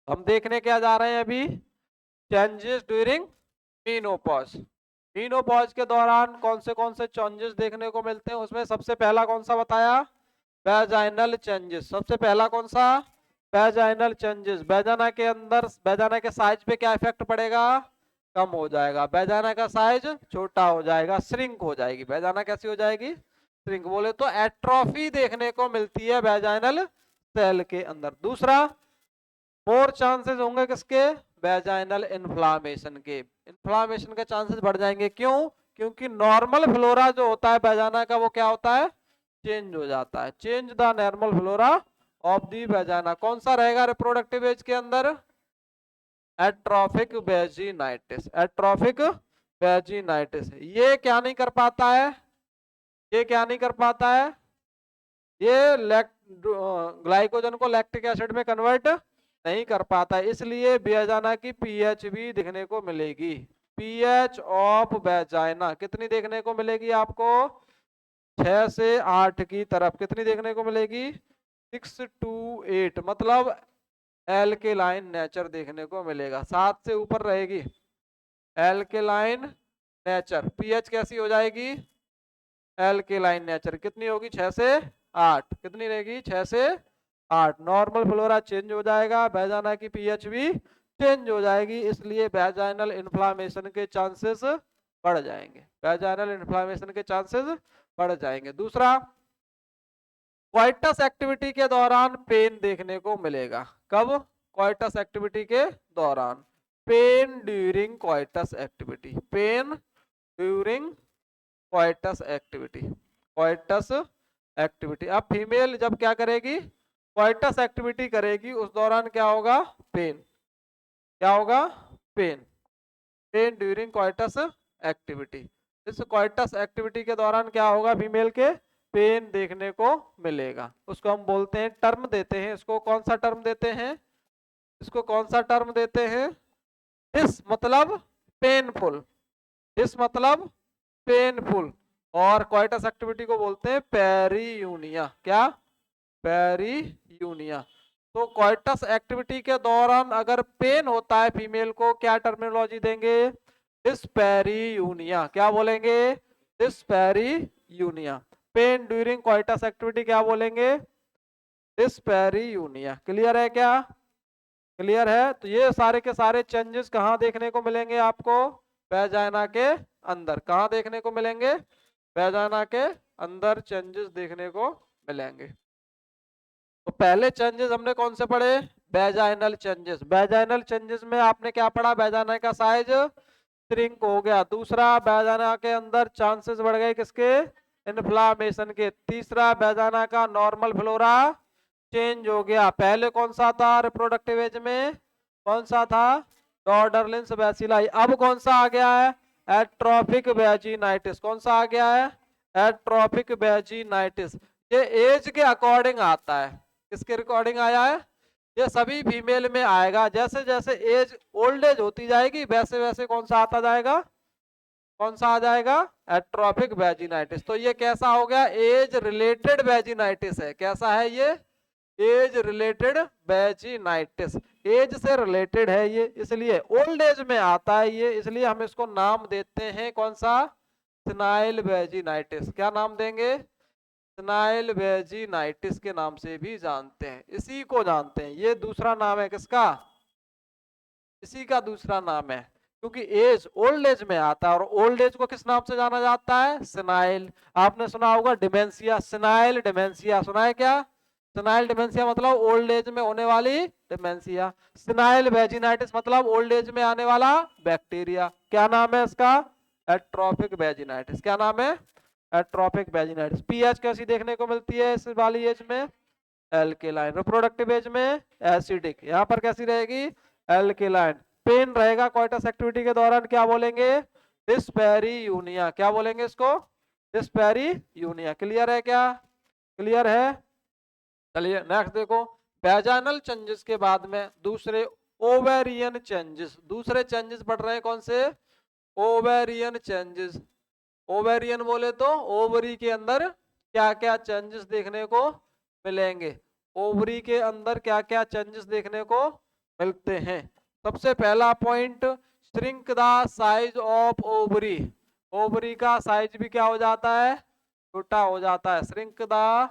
हम देखने क्या जा रहे हैं अभी, चेंजेस ड्यूरिंग मीनोपॉज। मीनोपॉज के दौरान कौन से चेंजेस देखने को मिलते हैं, उसमें सबसे पहला कौन सा बताया, वेजाइनल चेंजेस। सबसे पहला कौन सा, वेजाइनल चेंजेस। वेजाना के अंदर, वेजाना के साइज पे क्या इफेक्ट पड़ेगा, कम हो जाएगा, वेजाना का साइज छोटा हो जाएगा, श्रिंक हो जाएगी। वेजाना कैसी हो जाएगी, श्रिंक। बोले तो एट्रोफी देखने को मिलती है वेजाइनल सेल के अंदर। दूसरा, मोर चांसेस होंगे किसके, वेजाइनल इन्फ्लामेशन के। इन्फ्लामेशन के चांसेस बढ़ जाएंगे, क्यों, क्योंकि नॉर्मल फ्लोरा जो होता है वेजाना का वो क्या होता है, चेंज हो जाता है। Change the normal flora of the वेजाना। कौन सा रहेगा रिप्रोडक्टिव एज के अंदर, एट्रोफिक वेजिनाइटिस। Atrophic vaginitis. ये क्या नहीं कर पाता है, ये क्या नहीं कर पाता है, ये ग्लाइकोजन को लैक्टिक एसिड में कन्वर्ट नहीं कर पाता है, इसलिए वेजाना की पीएच भी देखने को मिलेगी। पीएच ऑफ वेजाइना कितनी देखने को मिलेगी आपको, 6 से 8 की तरफ। कितनी देखने को मिलेगी, 6 to 8, मतलब एल्केलाइन नेचर देखने को मिलेगा। 7 से ऊपर रहेगी एल्केलाइन नेचर। पीएच कैसी हो जाएगी, एल्केलाइन नेचर। कितनी होगी, 6 से 8। कितनी रहेगी, 6 से 8। नॉर्मल फ्लोरा चेंज हो जाएगा, वेजाना की पीएच भी चेंज हो जाएगी, इसलिए वेजाइनल इन्फ्लामेशन के चांसेस बढ़ जाएंगे। वेजाइनल इन्फ्लामेशन के चांसेस बढ़ जाएंगे। दूसरा, क्वाइटस एक्टिविटी के दौरान पेन देखने को मिलेगा। कब, क्वाइटस एक्टिविटी के दौरान। Pen during coitus activity. Pen during coitus activity. Coitus activity. अब फीमेल जब क्या करेगी, क्वाइटस एक्टिविटी करेगी, उस दौरान क्या होगा, पेन। क्या होगा, pain. Pain during coitus activity. इस क्वाइटस एक्टिविटी के दौरान क्या होगा, फीमेल के पेन देखने को मिलेगा। उसको हम बोलते हैं, टर्म देते हैं इसको, कौन सा टर्म देते हैं, इसको कौन सा टर्म देते हैं, दिस मतलब पेनफुल। दिस मतलब पेनफुल। और क्वाइटस एक्टिविटी को बोलते हैं पेरीयूनिया। क्या, पेरीयूनिया। तो क्वाइटस एक्टिविटी के दौरान अगर पेन होता है फीमेल को, क्या टर्मिनोलॉजी देंगे, डिस्पेरीयूनिया। क्या बोलेंगे, डिस्पेरीयूनिया। पेन ड्यूरिंग क्वाइटस एक्टिविटी क्या बोलेंगे, डिस्पेरीयूनिया। क्लियर है क्या, क्लियर है। तो ये सारे के सारे चेंजेस कहाँ देखने को मिलेंगे आपको, वेजाइना के अंदर। कहाँ देखने को मिलेंगे, वेजाइना के अंदर चेंजेस देखने को मिलेंगे। तो पहले चेंजेस हमने कौन से पढ़े, वेजाइनल चेंजेस। वेजाइनल चेंजेस में आपने क्या पढ़ा, वेजाइना का साइज श्रिंक हो गया। दूसरा, वेजाइना के अंदर चांसेस बढ़ गए किसके, इन्फ्लामेशन के। तीसरा, वेजाइना का नॉर्मल फ्लोरा चेंज हो गया। पहले कौन सा था रिप्रोडक्टिव एज में, कौन सा था, डॉर्डरलिंस बैसिलाई। अब कौन सा आ गया है, एट्रोफिक वेजिनाइटिस। कौन सा आ गया है, एट्रोफिक वेजिनाइटिस। ये एज के अकॉर्डिंग आता है। किसके अकॉर्डिंग आया है, ये सभी फीमेल में आएगा। जैसे जैसे एज, ओल्ड एज होती जाएगी, वैसे वैसे कौन सा आता जाएगा, कौन सा आ जाएगा, एट्रोफिक वेजिनाइटिस। तो ये कैसा हो गया, एज रिलेटेड वेजिनाइटिस है। कैसा है ये, एज रिलेटेड वेजिनाइटिस। एज से रिलेटेड है ये, इसलिए ओल्ड एज में आता है ये, इसलिए हम इसको नाम देते हैं कौन सा, सेनाइल वेजिनाइटिस। क्या नाम देंगे, सेनाइल वेजिनाइटिस के नाम से भी जानते हैं, इसी को जानते हैं। ये दूसरा नाम है किसका, इसी का दूसरा नाम है, क्योंकि एज ओल्ड एज में आता है। और ओल्ड एज को किस नाम से जाना जाता है, सेनाइल। आपने सुना होगा डिमेंशिया, सेनाइल डिमेंशिया, सुना है क्या, सेनाइल डिमेंशिया मतलब ओल्ड एज में होने वाली डिमेंशिया। सेनाइल वेजिनाइटिस मतलब ओल्ड एज में आने वाला बैक्टीरिया। क्या नाम है इसका, एट्रोफिक वेजिनाइटिस। क्या नाम है, एट्रोफिक वेजिनाइटिस। पीएच कैसी देखने को मिलती है इस वाली एज में, एल्केलाइन। रिप्रोडक्टिव एज में एसिडिक। यहाँ पर कैसी रहेगी, एल्केलाइन। पेन रहेगा क्वाइटस एक्टिविटी के दौरान, क्या बोलेंगे, डिस्पेरीयूनिया। क्या बोलेंगे इसको, डिस्पेरीयूनिया। क्लियर है क्या, क्लियर है। चलिए नेक्स्ट देखो, वेजाइनल चेंजेस के बाद में दूसरे ओवेरियन चेंजेस। दूसरे चेंजेस बढ़ रहे हैं कौन से, ओवेरियन चेंजेस। ओवेरियन बोले तो ओवरी के अंदर क्या क्या चेंजेस देखने को मिलेंगे, ओवरी के अंदर क्या क्या चेंजेस देखने को मिलते हैं। सबसे पहला point, shrink the size of ovary. Ovary का साइज भी क्या हो जाता है, छोटा हो जाता है। श्रिंक द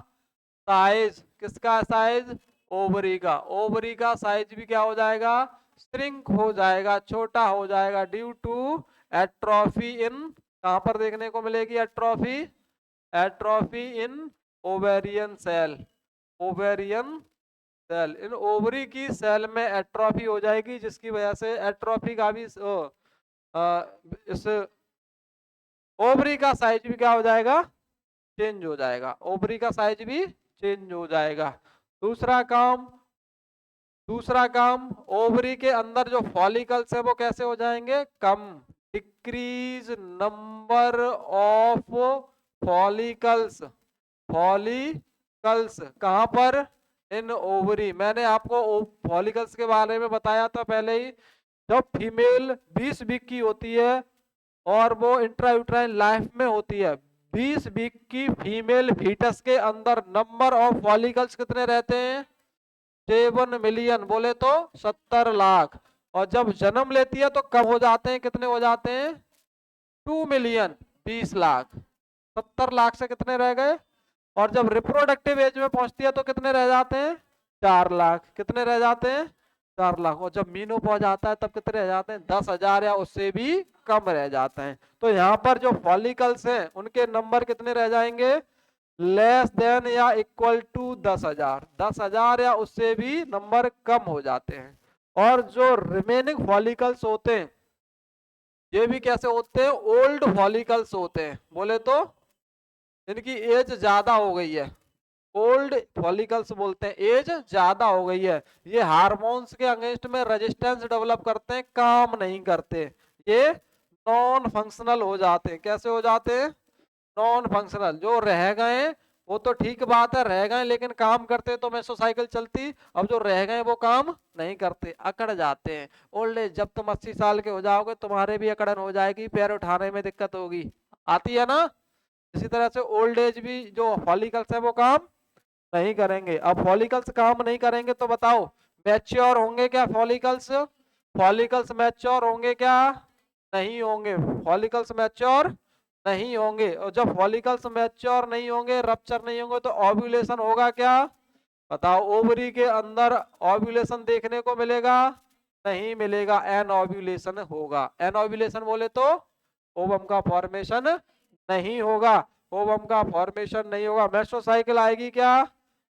साइज, किसका साइज, ओवरी का। ओवरी का साइज भी क्या हो जाएगा, श्रिंक हो जाएगा, छोटा हो जाएगा, ड्यू टू एट्रोफी इन, कहां पर देखने को मिलेगी atrophy, atrophy in ovarian cell. Ovarian cell, इन ओवरी की सेल में एट्रोफी हो जाएगी, जिसकी वजह से एट्रोफी का भी इस ओवरी का साइज भी क्या हो जाएगा, चेंज हो जाएगा। ओवरी का साइज भी चेंज हो जाएगा। दूसरा काम, दूसरा काम, ओवरी के अंदर जो फॉलिकल्स है वो कैसे हो जाएंगे, कम। Decrease number of follicles, follicles कहां पर, इन ओवरी। मैंने आपको फॉलिकल्स के बारे में बताया था पहले ही। जब फीमेल 20 वीक की होती है और वो इंट्रायूट्राइन लाइफ में होती है, 20 वीक की फीमेल फीटस के अंदर नंबर ऑफ फॉलिकल्स कितने रहते हैं, 7 मिलियन, बोले तो 70 लाख। और जब जन्म लेती है तो कम हो जाते हैं, कितने हो जाते हैं, 2 मिलियन, 20 लाख। 70 लाख से कितने रह गए, और जब रिप्रोडक्टिव एज में पहुंचती है तो कितने रह जाते हैं, 4 लाख। कितने रह जाते हैं, 4 लाख। और जब मीनोपॉज आता है तब कितने रह जाते हैं, 10,000 या उससे भी कम रह जाते हैं। तो यहाँ पर जो फॉलिकल्स हैं उनके नंबर कितने रह जाएंगे, लेस देन या इक्वल टू 10,000, 10,000 या उससे भी नंबर कम हो जाते हैं। और जो रिमेनिंग फॉलिकल्स होते हैं ये भी कैसे होते हैं, ओल्ड फॉलिकल्स होते हैं, बोले तो इनकी एज ज्यादा हो गई है, ओल्ड फॉलिकल्स बोलते हैं, एज ज्यादा हो गई है। ये हार्मोन्स के अगेंस्ट में रेजिस्टेंस डेवलप करते हैं, काम नहीं करते, ये नॉन फंक्शनल हो जाते हैं। कैसे हो जाते हैं, नॉन फंक्शनल। जो रह गए वो तो ठीक बात है, रह गए लेकिन काम करते तो मेसोसाइकिल चलती। अब जो रह गए वो काम नहीं करते, अकड़ जाते हैं। ओल्ड एज, जब तुम 80 साल के हो जाओगे तुम्हारे भी अकड़न हो जाएगी, पैर उठाने में दिक्कत होगी, आती है ना। इसी तरह से ओल्ड एज भी जो फॉलिकल्स है वो काम नहीं करेंगे। अब फॉलिकल्स काम नहीं करेंगे तो बताओ मैच्योर होंगे क्या फॉलिकल्स, फॉलिकल्स मैच्योर होंगे क्या, नहीं होंगे। फॉलिकल्स मैच्योर नहीं होंगे। और जब फॉलिकल्स मैच्योर नहीं होंगे, रप्चर नहीं होंगे, तो ओव्यूलेशन होगा क्या, बताओ। ओवरी के अंदर ओव्यूलेशन देखने को मिलेगा, नहीं मिलेगा, एनओव्यूलेशन होगा। एनओव्यूलेशन बोले तो ओवम का फॉर्मेशन नहीं होगा, ओवम का फॉर्मेशन नहीं होगा। मेस्ट्रोसाइकिल आएगी क्या,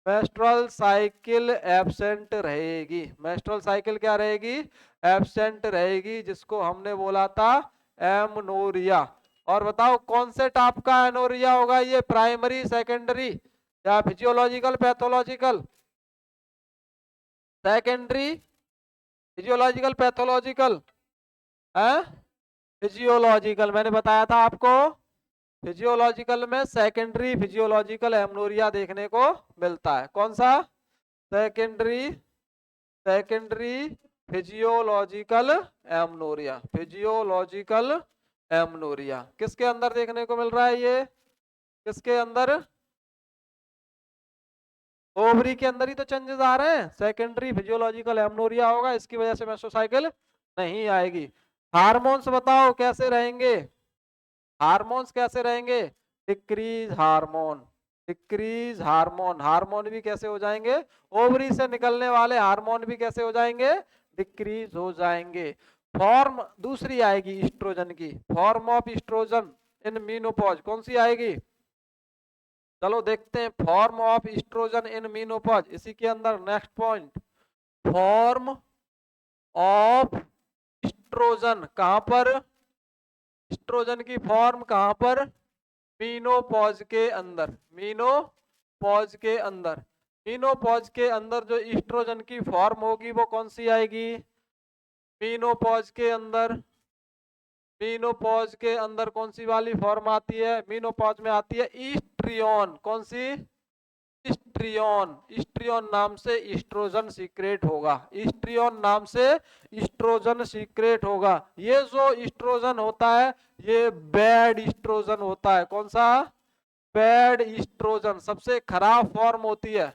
मेस्ट्रुअल साइकिल एब्सेंट रहेगी। मेस्ट्रुअल साइकिल क्या रहेगी, एब्सेंट रहेगी, जिसको हमने बोला था एमनोरिया। और बताओ कौन से टाइप का एनोरिया होगा, ये प्राइमरी, सेकेंडरी या physiological, pathological, secondary, physiological, pathological है, फिजियोलॉजिकल। मैंने बताया था आपको फिजियोलॉजिकल में सेकेंडरी फिजियोलॉजिकल एमनोरिया देखने को मिलता है। कौन सा, secondary, secondary physiological amenorrhoea, physiological amenorrhoea किसके अंदर देखने को मिल रहा है, ये किसके अंदर, ओवरी के अंदर ही तो चेंजेस आ रहे हैं। सेकेंडरी फिजियोलॉजिकल एमनोरिया होगा, इसकी वजह से मेसोसाइकिल नहीं आएगी। हार्मोन्स बताओ कैसे रहेंगे, हार्मोन्स कैसे रहेंगे, decrease hormone, decrease hormone. Hormone भी कैसे हो जाएंगे, ओवरी से निकलने वाले हार्मोन भी कैसे हो जाएंगे, डिक्रीज हो जाएंगे। फॉर्म दूसरी आएगी ईस्ट्रोजन की, form of estrogen in menopause कौन सी आएगी, चलो देखते हैं। Form of estrogen in menopause, इसी के अंदर next point, form of estrogen कहां पर, ईस्ट्रोजन की फॉर्म कहां पर, मीनोपॉज के अंदर, मीनोपॉज के अंदर। मीनोपॉज के अंदर जो ईस्ट्रोजन की फॉर्म होगी वो कौन सी आएगी, मीनोपॉज के अंदर, मीनोपॉज के अंदर कौन सी वाली फॉर्म आती है, मीनोपॉज में आती है ईस्ट्रियोन। कौन सी, ईस्ट्रियोन। ईस्ट्रियोन नाम से ईस्ट्रोजन सीक्रेट होगा, ईस्ट्रियोन नाम से ईस्ट्रोजन सीक्रेट होगा। ये जो ईस्ट्रोजन होता है ये बैड ईस्ट्रोजन होता है। कौन सा, बैड ईस्ट्रोजन, सबसे खराब फॉर्म होती है।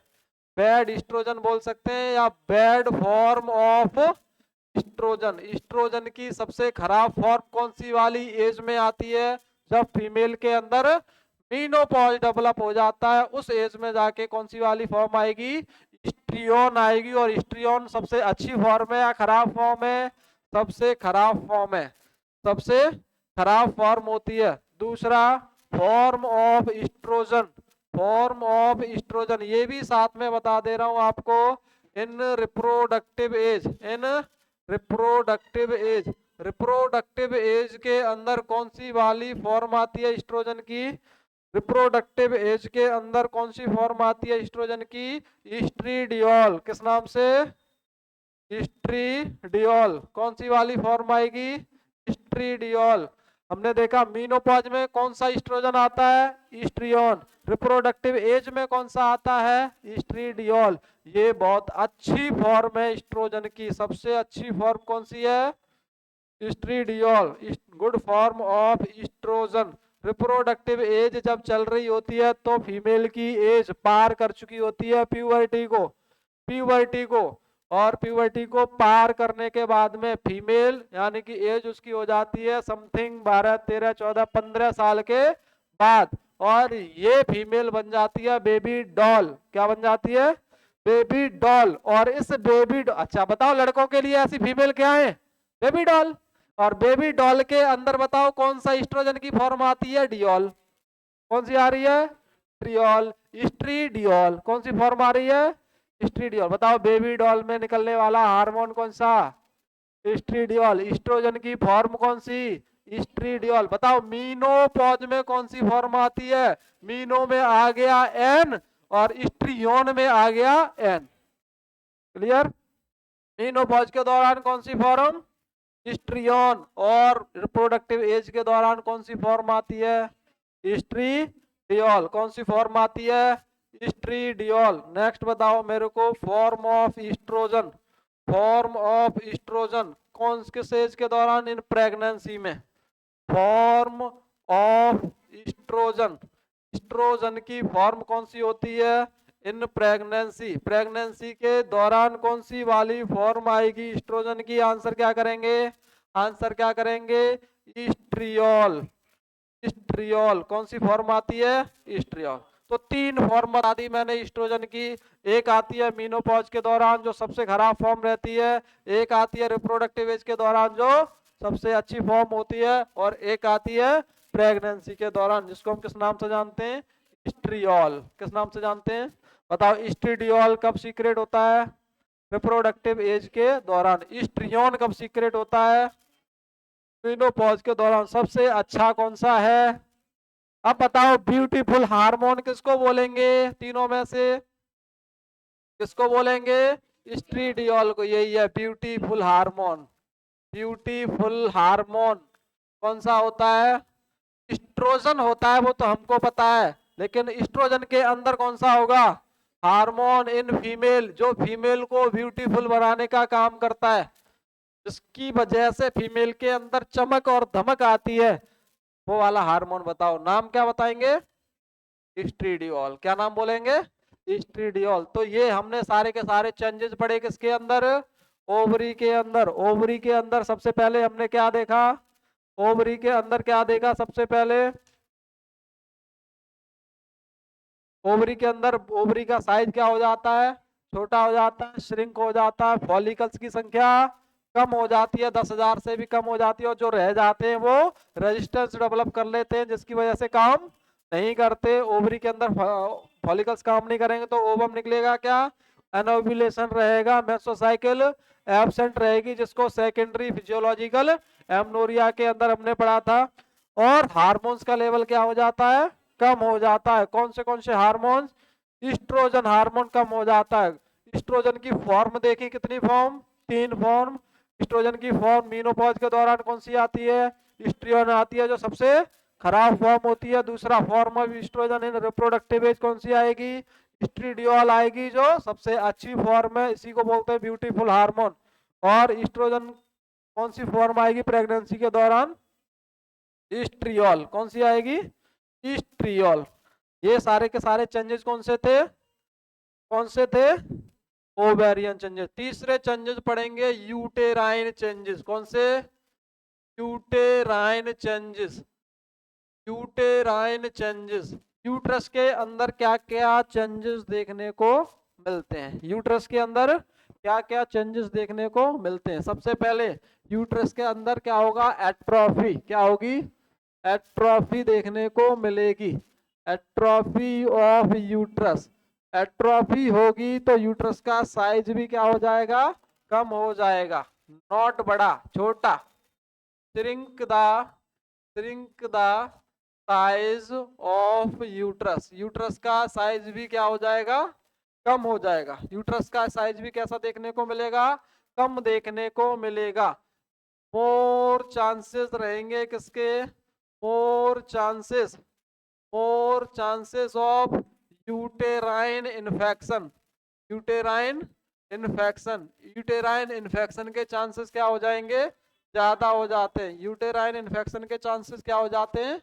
बैड ईस्ट्रोजन बोल सकते हैं या bad form of estrogen. Estrogen की सबसे खराब फॉर्म कौन सी वाली एज में आती है? जब फीमेल के अंदर मीनोपॉज डेवलप हो जाता है, उस एज में जाके कौन सी वाली फॉर्म आएगी? हिस्ट्रियोन आएगी। और हिस्ट्रियोन सबसे अच्छी फॉर्म है या खराब फॉर्म है? सबसे खराब फॉर्म है, सबसे खराब फॉर्म होती है। दूसरा, form of estrogen. Form of estrogen ये भी साथ में बता दे रहा हूं आपको। In reproductive age, in reproductive age, reproductive age के अंदर कौन सी वाली फॉर्म आती है ईस्ट्रोजन की? रिप्रोडक्टिव एज के अंदर कौन सी फॉर्म आती है ईस्ट्रोजन की? ईस्ट्रीडियोल। किस नाम से? ईस्ट्रीडियोल। कौन सी वाली फॉर्म आएगी? ईस्ट्रीडियोल। हमने देखा मीनोपॉज में कौन सा ईस्ट्रोजन आता है? ईस्ट्रियोन। रिप्रोडक्टिव एज में कौन सा आता है? ईस्ट्रीडियोल। ये बहुत अच्छी फॉर्म है ईस्ट्रोजन की। सबसे अच्छी फॉर्म कौन सी है? Estradiol, good form of estrogen. Reproductive age जब चल रही होती है तो फीमेल की एज पार कर चुकी होती है प्यूबर्टी को, प्यूबर्टी को। और प्यूबर्टी को पार करने के बाद में फीमेल यानी कि एज उसकी हो जाती है समथिंग 12, 13, 14, 15 साल के बाद। और ये फीमेल बन जाती है बेबी डॉल। क्या बन जाती है? Baby doll. और इस बेबी, अच्छा बताओ लड़कों के लिए ऐसी फीमेल क्या है? Baby doll. और बेबी डॉल के अंदर बताओ कौन सा ईस्ट्रोजन की फॉर्म आती है? डियोल। कौन सी आ रही है? ट्रियोल, ईस्ट्रीडियोल। कौन सी फॉर्म आ रही है? ईस्ट्रीडियोल। बताओ बेबी डॉल में निकलने वाला हार्मोन कौन सा? ईस्ट्रीडियोल। ईस्ट्रोजन की फॉर्म कौन सी? ईस्ट्रीडियोल। बताओ मीनोपॉज में कौन सी फॉर्म आती है? मीनो में आ गया एन और ईस्ट्रियोन में आ गया एन। क्लियर? मीनोपॉज के दौरान कौन सी फॉर्म? ईस्ट्रियोन। और रिप्रोडक्टिव एज के दौरान कौन सी फॉर्म आती है? ईस्ट्रीडियोल। कौन सी फॉर्म आती है? ईस्ट्रीडियोल। नेक्स्ट बताओ मेरे को form of estrogen. Form of estrogen कौन किस एज के दौरान? इन प्रेगनेंसी में। फॉर्म ऑफ ईस्ट्रोजन, ईस्ट्रोजन की फॉर्म कौन सी होती है? In pregnancy. प्रेगनेंसी के दौरान कौन सी वाली फॉर्म आएगी ईस्ट्रोजन की? आंसर क्या करेंगे? आंसर क्या करेंगे? ईस्ट्रियोल। ईस्ट्रियोल। कौन सी फॉर्म आती है? ईस्ट्रियोल। तो तीन फॉर्म बता दी मैंने ईस्ट्रोजन की। एक आती है मीनोपॉज के दौरान जो सबसे खराब फॉर्म रहती है, एक आती है रिप्रोडक्टिव एज के दौरान जो सबसे अच्छी फॉर्म होती है, और एक आती है प्रेगनेंसी के दौरान जिसको हम किस नाम से जानते हैं? ईस्ट्रियोल। किस नाम से जानते हैं? बताओ ईस्ट्रीडियोल कब सीक्रेट होता है? रिप्रोडक्टिव एज के दौरान। ईस्ट्रियोन कब सीक्रेट होता है? मीनोपॉज के दौरान। सबसे अच्छा कौन सा है? अब बताओ ब्यूटीफुल हार्मोन किसको बोलेंगे तीनों में से? किसको बोलेंगे? ईस्ट्रीडियोल को। यही है ब्यूटीफुल हार्मोन। ब्यूटीफुल हार्मोन कौन सा होता है? ईस्ट्रोजन होता है, वो तो हमको पता है। लेकिन ईस्ट्रोजन के अंदर कौन सा होगा? हार्मोन इन फीमेल, जो फीमेल को ब्यूटीफुल बनाने का काम करता है, जिसकी वजह से फीमेल के अंदर चमक और धमक आती है, वो वाला हार्मोन बताओ। नाम क्या बताएंगे? ईस्ट्रीडियोल। क्या नाम बोलेंगे? ईस्ट्रीडियोल। तो ये हमने सारे के सारे चेंजेस पढ़े किसके अंदर? ओवरी के अंदर। ओवरी के अंदर सबसे पहले हमने क्या देखा? ओवरी के अंदर क्या देखा सबसे पहले? ओवरी के अंदर ओवरी का साइज क्या हो जाता है? छोटा हो जाता है, श्रिंक हो जाता है। फॉलिकल्स की संख्या कम हो जाती है, 10,000 से भी कम हो जाती है। और जो रह जाते हैं वो रेजिस्टेंस डेवलप कर लेते हैं, जिसकी वजह से काम नहीं करते। ओवरी के अंदर फॉलिकल्स काम नहीं करेंगे तो ओवम निकलेगा क्या? एनोव्यूलेशन रहेगा, मेसोसाइकिल एब्सेंट रहेगी, जिसको सेकेंडरी फिजियोलॉजिकल एमनोरिया के अंदर हमने पढ़ा था। और हार्मोन्स का लेवल क्या हो जाता है? कम हो जाता है। कौन से हार्मोन? ईस्ट्रोजन हार्मोन कम हो जाता है। ईस्ट्रोजन की फॉर्म देखी कितनी फॉर्म? तीन फॉर्म। ईस्ट्रोजन की फॉर्म मीनोपॉज के दौरान कौन सी आती है? ईस्ट्रियोन आती है, जो सबसे खराब फॉर्म होती है। दूसरा form of estrogen in reproductive age कौन सी आएगी? ईस्ट्रीडियोल आएगी, जो सबसे अच्छी फॉर्म है। इसी को बोलते हैं ब्यूटीफुल हार्मोन। और ईस्ट्रोजन कौन सी फॉर्म आएगी प्रेगनेंसी के दौरान? ईस्ट्रियोल। कौन सी आएगी? ईस्ट्रियोल। ये सारे के सारे चेंजेस कौन से थे? कौन से थे? Ovarian changes. तीसरे चेंजेस पढ़ेंगे यूटेराइन चेंजेस। कौन से? Uterine changes. Uterine changes. Uterus के अंदर क्या क्या चेंजेस देखने को मिलते हैं? यूट्रस के अंदर क्या क्या चेंजेस देखने को मिलते हैं? सबसे पहले यूट्रस के अंदर क्या होगा? एट्रोफी। क्या होगी? एट्रोफी देखने को मिलेगी। Atrophy of uterus. एट्रोफी होगी तो यूट्रस का साइज भी क्या हो जाएगा? कम हो जाएगा। नॉट बड़ा, छोटा। Shrink the shrink the size of uterus. Uterus का साइज भी क्या हो जाएगा? कम हो जाएगा। यूट्रस का साइज भी कैसा देखने को मिलेगा? कम देखने को मिलेगा। मोर चांसेस रहेंगे किसके? More chances of uterine infection. Uterine infection. Uterine infection के चांसेस क्या हो जाएंगे? ज्यादा हो जाते हैं। यूटेराइन इन्फेक्शन के चांसेस क्या हो जाते हैं?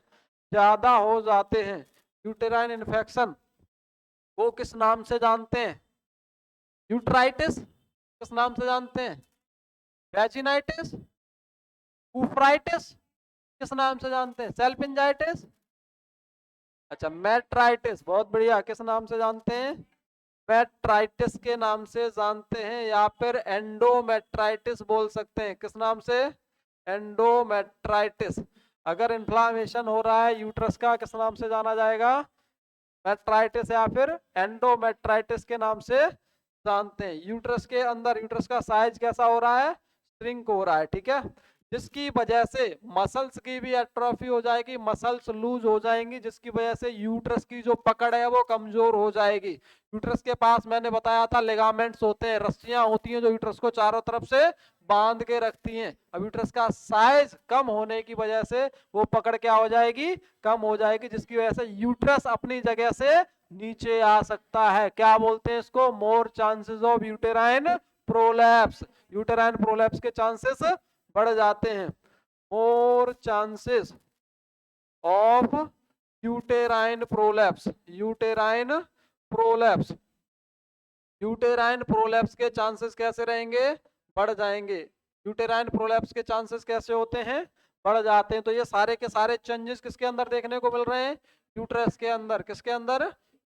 ज्यादा हो जाते हैं। यूटेराइन इन्फेक्शन वो किस नाम से जानते हैं? यूट्राइटिस किस नाम से जानते हैं? वैजिनाइटिस? उफ्राइटिस किस नाम से जानते हैं? सेल्फिंजाइटिस? अच्छा, मेट्राइटिस। बहुत बढ़िया। किस नाम से जानते हैं? मेट्राइटिस के नाम से जानते हैं, या फिर एंडोमेट्राइटिस बोल सकते हैं। किस नाम से? एंडोमेट्राइटिस। अगर इन्फ्लामेशन हो रहा है यूट्रस का, किस नाम से जाना जाएगा? मेट्राइटिस या फिर एंडोमेट्राइटिस के नाम से जानते हैं। यूट्रस के अंदर यूट्रस का साइज कैसा हो रहा है? श्रिंक हो रहा है। ठीक है, जिसकी वजह से मसल्स की भी एट्रोफी हो जाएगी, मसल्स लूज हो जाएंगी, जिसकी वजह से यूट्रस की जो पकड़ है वो कमजोर हो जाएगी। यूट्रस के पास मैंने बताया था लिगामेंट्स होते हैं, रस्सियां होती हैं जो यूट्रस को चारों तरफ से बांध के रखती हैं। अब यूट्रस का साइज कम होने की वजह से वो पकड़ क्या हो जाएगी? कम हो जाएगी, जिसकी वजह से यूट्रस अपनी जगह से नीचे आ सकता है। क्या बोलते हैं इसको? More chances of uterine prolapse. Uterine prolapse के चांसेस बढ़ जाते हैं। More chances of uterine prolapse. Uterine prolapse. Uterine prolapse के चांसेस कैसे रहेंगे? बढ़ जाएंगे। यूटेराइन प्रोलैप्स के चांसेस कैसे होते हैं? बढ़ जाते हैं। तो ये सारे के सारे चेंजेस किसके अंदर देखने को मिल रहे हैं? यूट्रस के अंदर। किसके अंदर?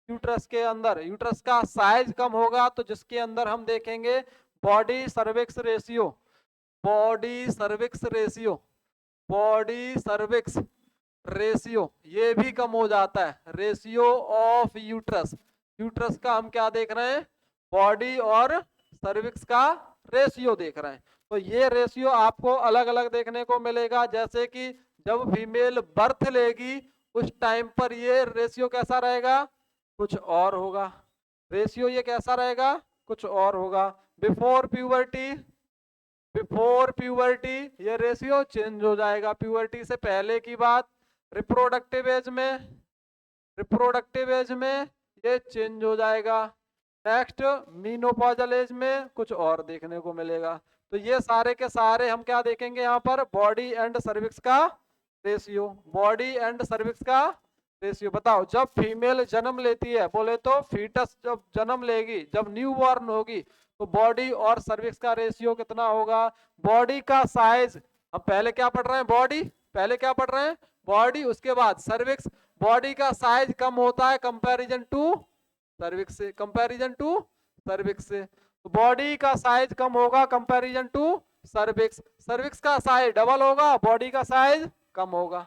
यूट्रस के अंदर। यूट्रस का साइज कम होगा तो जिसके अंदर हम देखेंगे body cervix ratio. Body cervix ratio. Body cervix ratio ये भी कम हो जाता है। Ratio of uterus. यूट्रस का हम क्या देख रहे हैं? बॉडी और सर्विक्स का रेशियो देख रहे हैं। तो ये रेशियो आपको अलग अलग देखने को मिलेगा। जैसे कि जब फीमेल बर्थ लेगी उस टाइम पर ये रेशियो कैसा रहेगा? कुछ और होगा। रेशियो ये कैसा रहेगा? कुछ और होगा। बिफोर प्यूबर्टी ये रेशियो चेंज हो जाएगा। प्यूबर्टी से पहले की बात। रिप्रोडक्टिव एज में ये चेंज हो जाएगा। नेक्स्ट मीनोपॉजल एज में कुछ और देखने को मिलेगा। तो ये सारे के सारे हम क्या देखेंगे यहाँ पर? बॉडी एंड सर्विक्स का रेशियो। बॉडी एंड सर्विक्स का रेशियो। बताओ, जब फीमेल जन्म लेती है, बोले तो फीटस जब जन्म लेगी, जब न्यू बॉर्न होगी, तो बॉडी और सर्विक्स का रेशियो कितना होगा? बॉडी का साइज, हम पहले क्या पढ़ रहे हैं? बॉडी। पहले क्या पढ़ रहे हैं? बॉडी। उसके बाद सर्विक्स। बॉडी का साइज कम होता है कंपैरिजन टू सर्विक्स से। कंपैरिजन टू सर्विक्स से। तो बॉडी का साइज कम होगा कंपैरिजन टू सर्विक्स। सर्विक्स का साइज डबल होगा, बॉडी का साइज कम होगा।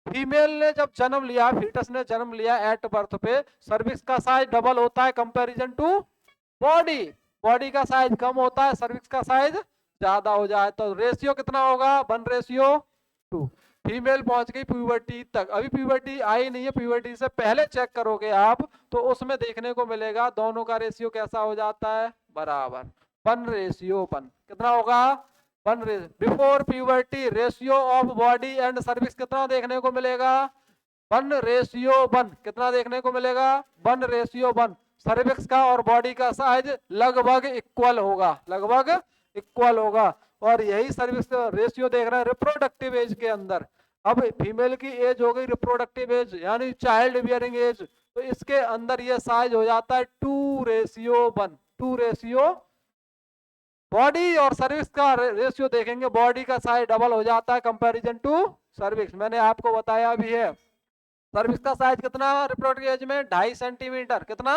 फीमेल ने जब जन्म लिया, फीटस ने जन्म लिया एट बर्थ पे, सर्विक्स का साइज डबल होता है कंपैरिजन टू बॉडी। बॉडी का साइज कम होता है, सर्विक्स का साइज ज्यादा हो जाए। तो रेशियो कितना होगा? 1:2। फीमेल पहुंच गई प्यूबर्टी तक। अभी प्यूबर्टी आई नहीं है, प्यूबर्टी से पहले चेक करोगे आप तो उसमें देखने को मिलेगा दोनों का रेशियो कैसा हो जाता है? बराबर। 1:1। कितना होगा? 1। Before puberty ratio of body and cervix कितना देखने को मिलेगा? 1:1। कितना देखने को मिलेगा? 1:1। सर्विक्स का और बॉडी का साइज लगभग इक्वल होगा। लगभग इक्वल होगा। और यही सर्विस रेशियो देख रहे हैं रिप्रोडक्टिव एज के अंदर। अब फीमेल की एज हो गई रिप्रोडक्टिव एज, यानी चाइल्ड बियरिंग एज। तो इसके अंदर ये साइज हो जाता है 2:1, 2 बॉडी और सर्विक्स का रेशियो देखेंगे, बॉडी का साइज डबल हो जाता है कंपैरिजन टू सर्विक्स। मैंने आपको बताया भी है। सर्विक्स का साइज कितना रिप्रोडक्टिव एज में 2.5 सेंटीमीटर, कितना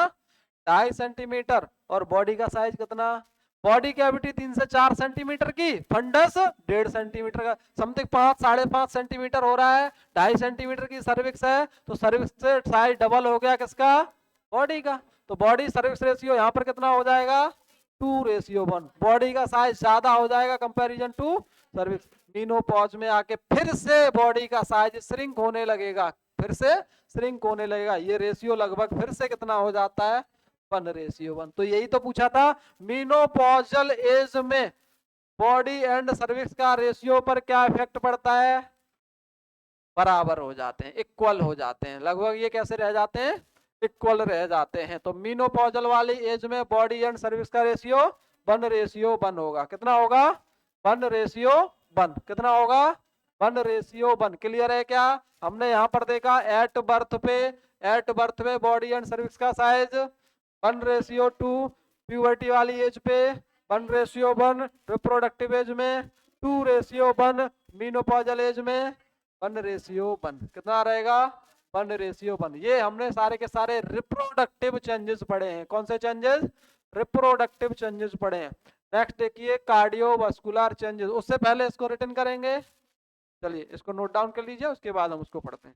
2.5 सेंटीमीटर, और बॉडी का साइज कितना, बॉडी कैविटी 3 से 4 सेंटीमीटर की, फंडस 1.5 सेंटीमीटर का, समथिंग 5 5.5 सेंटीमीटर हो रहा है, 2.5 सेंटीमीटर की सर्विक्स है, तो सर्विक्स से साइज डबल हो गया किसका, बॉडी का। तो बॉडी सर्विक्स रेशियो यहाँ पर कितना हो जाएगा 2:1, बॉडी का साइज ज्यादा हो जाएगा कंपैरिजन टू सर्विक्स। मीनोपॉज में आके फिर से बॉडी का साइज श्रिंक होने लगेगा, फिर से श्रिंक होने लगेगा, ये रेशियो लगभग फिर से कितना हो जाता है 1:1। तो यही तो पूछा था, मीनोपॉजल एज में बॉडी एंड सर्विक्स का रेशियो पर क्या इफेक्ट पड़ता है, बराबर हो जाते हैं, इक्वल हो जाते हैं, लगभग ये कैसे रह जाते हैं, इक्वल रह जाते हैं। तो मीनोपॉजल वाली एज में बॉडी एंड सर्विस का रेशियो 1:1 होगा, कितना होगा 1:1, कितना होगा 1:1। क्लियर है क्या? हमने यहाँ पर देखा एट बर्थ पे बॉडी एंड सर्विस का साइज 1:2, प्यूबर्टी वाली एज पे 1:1, रिप्रोडक्टिव एज में 2:1, मीनोपॉजल एज में 1:1, कितना रहेगा 1:1। ये हमने सारे के सारे रिप्रोडक्टिव चेंजेस पढ़े हैं। कौन से चेंजेस? रिप्रोडक्टिव चेंजेस पढ़े हैं। नेक्स्ट देखिए कार्डियोवास्कुलर चेंजेस, उससे पहले इसको रिटन करेंगे। चलिए इसको नोट डाउन कर लीजिए, उसके बाद हम उसको पढ़ते हैं।